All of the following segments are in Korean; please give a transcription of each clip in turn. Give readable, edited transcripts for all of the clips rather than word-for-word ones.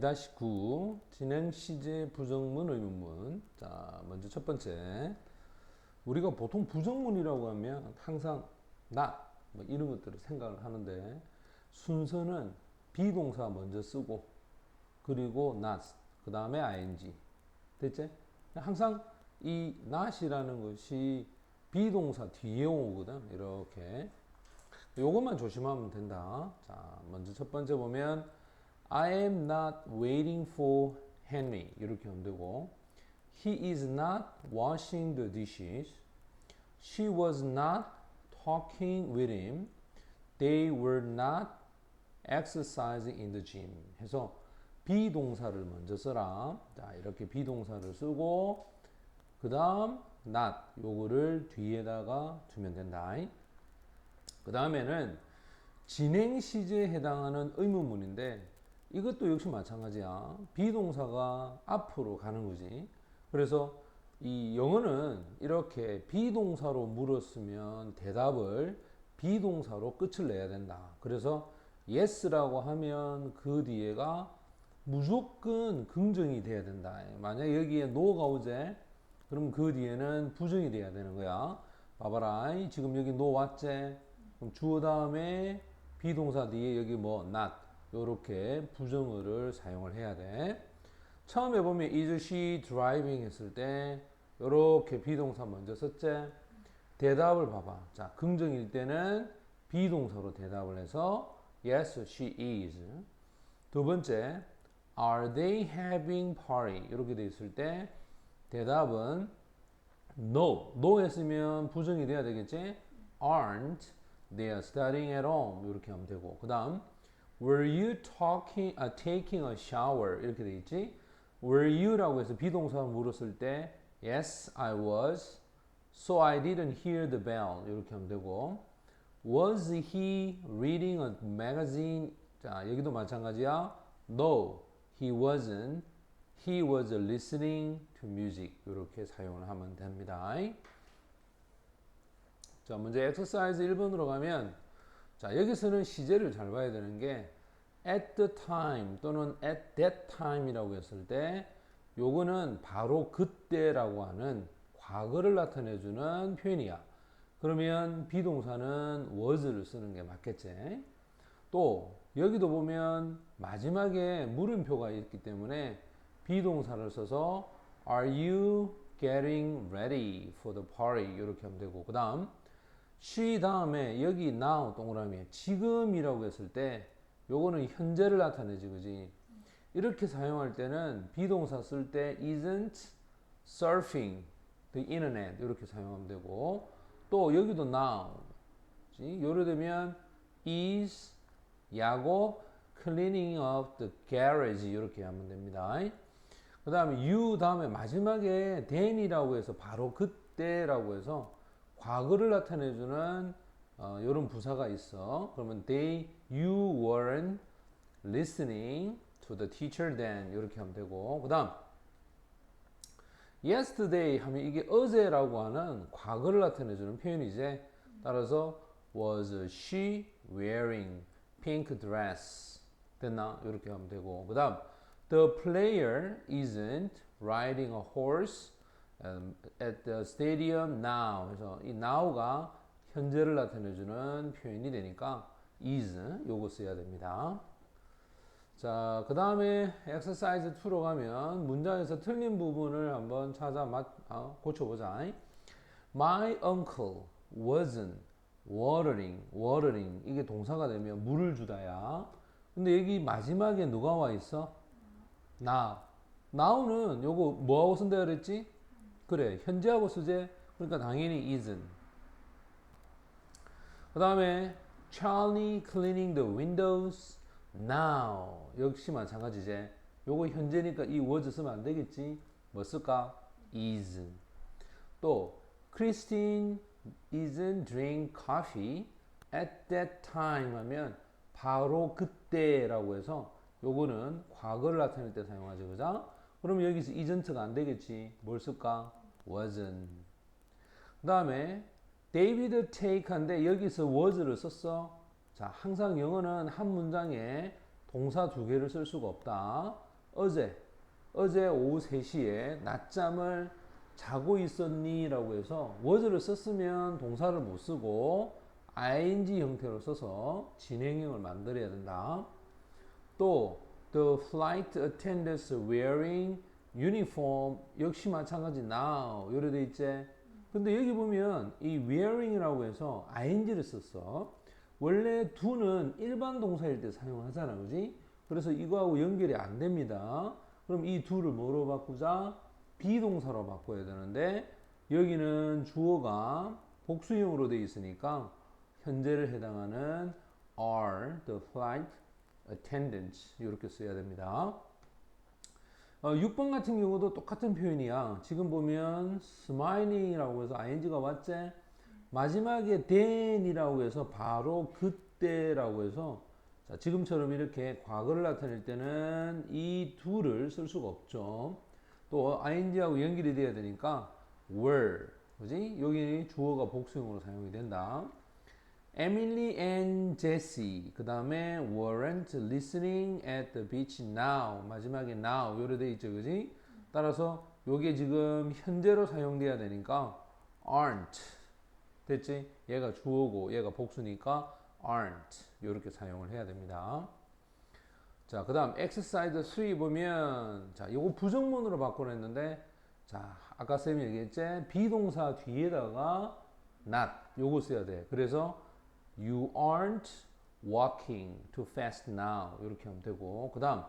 2-9 진행 시제 부정문 의문문. 자, 먼저 첫 번째. 우리가 보통 부정문이라고 하면 항상 not 뭐 이런 것들을 생각을 하는데 순서는 비동사 먼저 쓰고 그리고 not 그 다음에 ing 됐지? 항상 이 not이라는 것이 비동사 뒤에 오거든. 이렇게 요것만 조심하면 된다. 자, 먼저 첫 번째 보면 I am not waiting for Henry 이렇게 하면 되고 He is not washing the dishes. She was not talking with him. They were not exercising in the gym. 해서 비동사를 먼저 써라. 자, 이렇게 비동사를 쓰고 그 다음 not 요거를 뒤에다가 두면 된다. 그 다음에는 진행 시제에 해당하는 의문문인데 이것도 역시 마찬가지야. 비동사가 앞으로 가는 거지. 그래서 이 영어는 이렇게 비동사로 물었으면 대답을 비동사로 끝을 내야 된다. 그래서 yes라고 하면 그 뒤에가 무조건 긍정이 돼야 된다. 만약 여기에 no가 오제 그럼 그 뒤에는 부정이 돼야 되는 거야. 봐봐라. 지금 여기 no 왔지? 그럼 주어 다음에 비동사 뒤에 여기 뭐 not 요렇게 부정어를 사용을 해야 돼. 처음에 보면 is she driving 했을 때 요렇게 비동사 먼저 썼지? 대답을 봐봐. 자, 긍정일 때는 비동사로 대답을 해서 yes, she is. 두 번째, are they having party? 이렇게 돼 있을 때 대답은 no. no 했으면 부정이 돼야 되겠지? aren't they are studying at home? 이렇게 하면 되고 그 다음 were you taking a shower? 이렇게 돼 있지? were you라고 해서 비동사를 물었을 때 yes, I was. So I didn't hear the bell. 이렇게 하면 되고 was he reading a magazine? 자, 여기도 마찬가지야. No, he wasn't. He was listening to music. 이렇게 사용을 하면 됩니다. 자, 먼저 exercise 1번으로 가면 자, 여기서는 시제를 잘 봐야 되는 게 at the time 또는 at that time이라고 했을 때 요거는 바로 그때라고 하는 과거를 나타내주는 표현이야. 그러면 비동사는 was를 쓰는 게 맞겠지. 또 여기도 보면 마지막에 물음표가 있기 때문에 비동사를 써서 Are you getting ready for the party? 이렇게 하면 되고 그 다음 she 다음에 여기 now 동그라미 지금이라고 했을 때 요거는 현재를 나타내지 그지? 이렇게 사용할 때는 비동사 쓸 때 isn't surfing the internet 이렇게 사용하면 되고 또 여기도 now 요래 되면 is 야고 cleaning up the garage 이렇게 하면 됩니다. 그 다음에 you 다음에 마지막에 then이라고 해서 바로 그때라고 해서 과거를 나타내주는 이런 부사가 있어. 그러면 you weren't listening to the teacher then 이렇게 하면 되고 그 다음 yesterday 하면 이게 어제라고 하는 과거를 나타내주는 표현이지. 따라서 was she wearing pink dress 됐나? 이렇게 하면 되고 그 다음 the player isn't riding a horse at the stadium now 그래서 이 now가 현재를 나타내주는 표현이 되니까 is 요거 써야 됩니다. 자, 그 다음에 exercise 2로 가면 문장에서 틀린 부분을 한번 찾아 고쳐보자. My uncle wasn't watering 이게 동사가 되면 물을 주다야. 근데 여기 마지막에 누가 와 있어? now는 요거 뭐하고 쓴다 그랬지? 그래, 현재하고 쓰재. 그러니까 당연히 isn't. 그 다음에 Charlie cleaning the windows now 역시 마찬가지지. 요거 현재니까 이 was 쓰면 안 되겠지. 뭐 쓸까? is. 또 Christine isn't drink coffee at that time 하면 바로 그때라고 해서 요거는 과거를 나타낼 때 사용하죠. 그죠? 그러면 여기서 isn't가 안 되겠지. 뭘 쓸까? wasn't. 그 다음에 David take한데 여기서 was를 썼어. 자, 항상 영어는 한 문장에 동사 두 개를 쓸 수가 없다. 어제 오후 3시에 낮잠을 자고 있었니? 라고 해서 was를 썼으면 동사를 못 쓰고 ing 형태로 써서 진행형을 만들어야 된다. 또 the flight attendants wearing uniform 역시 마찬가지 now 요래 돼 있지. 근데 여기 보면 이 wearing이라고 해서 ing를 썼어. 원래 do는 일반 동사일 때 사용하잖아, 그지? 그래서 이거하고 연결이 안 됩니다. 그럼 이 do를 뭐로 바꾸자? 비동사로 바꿔야 되는데 여기는 주어가 복수형으로 되어 있으니까 현재를 해당하는 are the flight attendants 이렇게 써야 됩니다. 6번 같은 경우도 똑같은 표현이야. 지금 보면 smiling이라고 해서 ing가 왔지? 마지막에 then이라고 해서 바로 그때라고 해서 자, 지금처럼 이렇게 과거를 나타낼 때는 이 do를 쓸 수가 없죠. 또 ing하고 연결이 돼야 되니까 were 그지? 여기 주어가 복수형으로 사용이 된다. Emily and Jesse 그 다음에 weren't listening at the beach now 마지막에 now 요래 돼 있죠, 그지? 따라서 요게 지금 현재로 사용돼야 되니까 aren't 됐지? 얘가 주어고 얘가 복수니까 aren't 요렇게 사용을 해야 됩니다. 자, 그 다음 exercise 3 보면 자, 요거 부정문으로 바꿔냈는데 자, 아까 쌤이 얘기했지? 비동사 뒤에다가 not 요거 써야 돼. 그래서 you aren't walking too fast now 이렇게 하면 되고 그 다음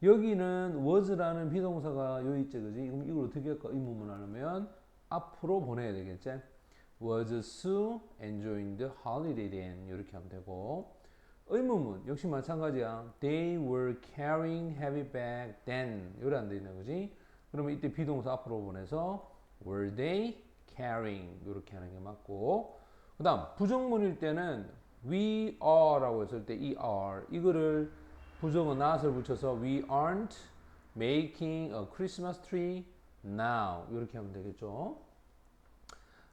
여기는 was라는 비동사가 요 있지, 그지? 그럼 이걸 어떻게 할까? 의문문 하려면 앞으로 보내야 되겠지? Was Sue enjoying the holiday then? 이렇게 하면 되고 의문문 역시 마찬가지야. They were carrying heavy bag then. 요래 안 돼 있나, 그지? 그러면 이때 비동사 앞으로 보내서 were they carrying 이렇게 하는 게 맞고 그 다음 부정문일 때는 we are라고 했을 때 이 are 이거를 부정어 not을 붙여서 we aren't making a Christmas tree now 이렇게 하면 되겠죠.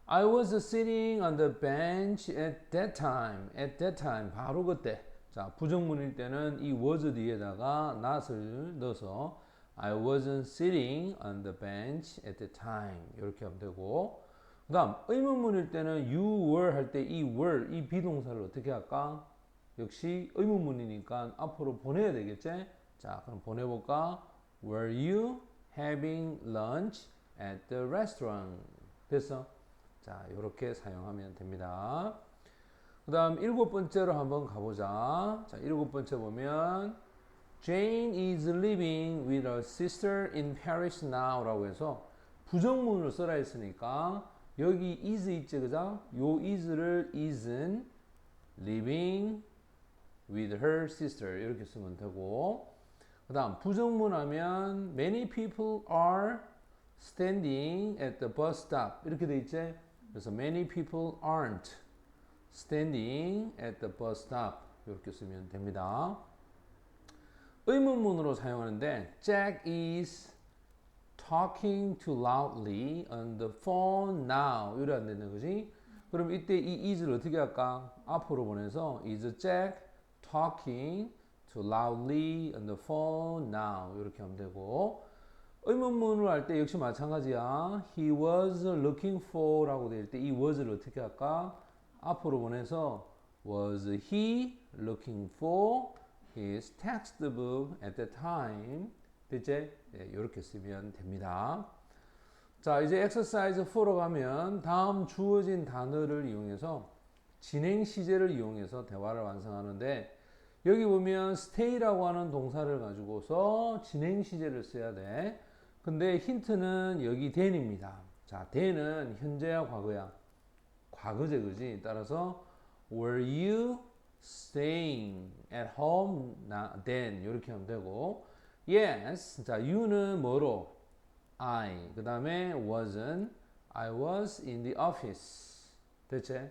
I was sitting on the bench at that time. At that time 바로 그때. 자, 부정문일 때는 이 was 뒤에다가 not을 넣어서 I wasn't sitting on the bench at the time. 이렇게 하면 되고 그 다음 의문문일 때는 you were 할 때 이 were 이 비동사를 어떻게 할까? 역시 의문문이니까 앞으로 보내야 되겠지? 자, 그럼 보내볼까? Were you having lunch at the restaurant? 됐어? 자, 이렇게 사용하면 됩니다. 그 다음 7번째로 한번 가보자. 자, 7번째 보면 Jane is living with her sister in Paris now 라고 해서 부정문을 써라 했으니까 여기 is 있지, 그죠? 요 is를 isn't living with her sister 이렇게 쓰면 되고 그 다음 부정문 하면 many people are standing at the bus stop 이렇게 돼 있지? 그래서 many people aren't standing at the bus stop 이렇게 쓰면 됩니다. 의문문으로 사용하는데 Jack is talking too loudly on the phone now 이래 안 되는 거지? 그럼 이때 이 is를 어떻게 할까? 앞으로 보내서 is Jack talking too loudly on the phone now 이렇게 하면 되고 의문문을 할 때 역시 마찬가지야. He was looking for 라고 될 때 이 was를 어떻게 할까? 앞으로 보내서 was he looking for his textbook at the time? 됐지? 네, 이렇게 쓰면 됩니다. 자, 이제 exercise 4로 가면 다음 주어진 단어를 이용해서 진행 시제를 이용해서 대화를 완성하는데 여기 보면 stay라고 하는 동사를 가지고서 진행 시제를 써야 돼. 근데 힌트는 여기 then입니다. 자, then은 현재야 과거야? 과거제, 그지? 따라서 were you staying at home then? 이렇게 하면 되고 yes. 자, you는 뭐로? I. 그 다음에 wasn't. I was in the office. 됐지?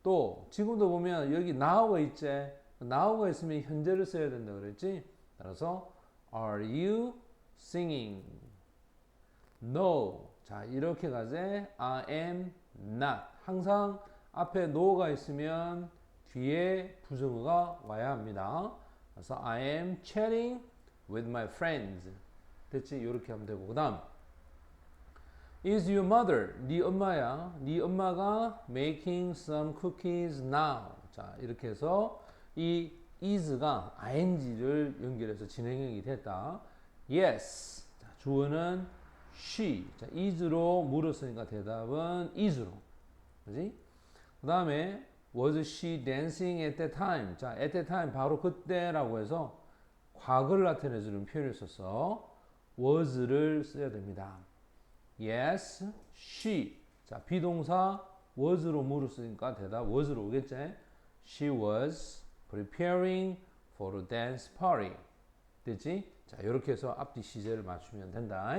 또 지금도 보면 여기 now가 있지? now가 있으면 현재를 써야 된다 그랬지? 따라서 are you singing? No. 자, 이렇게 가재 I am not. 항상 앞에 no가 있으면 뒤에 부정어가 와야 합니다. 그래서 I am chatting with my friends. 됐지? 이렇게 하면 되고. 그 다음 Is your mother? 네 엄마야. 네 엄마가 making some cookies now. 자, 이렇게 해서 이 is가 ing를 연결해서 진행형이 됐다. Yes. 자, 주어는 she. 자, is로 물었으니까 대답은 is로. 그지? 그 다음에 was she dancing at that time? 자, at that time 바로 그때라고 해서 과거를 나타내주는 표현을 써서 was를 써야 됩니다. Yes, she. 자, 비동사 was로 물었으니까 대답 was로 오겠지? She was preparing for a dance party. 됐지? 자, 이렇게 해서 앞뒤 시제를 맞추면 된다.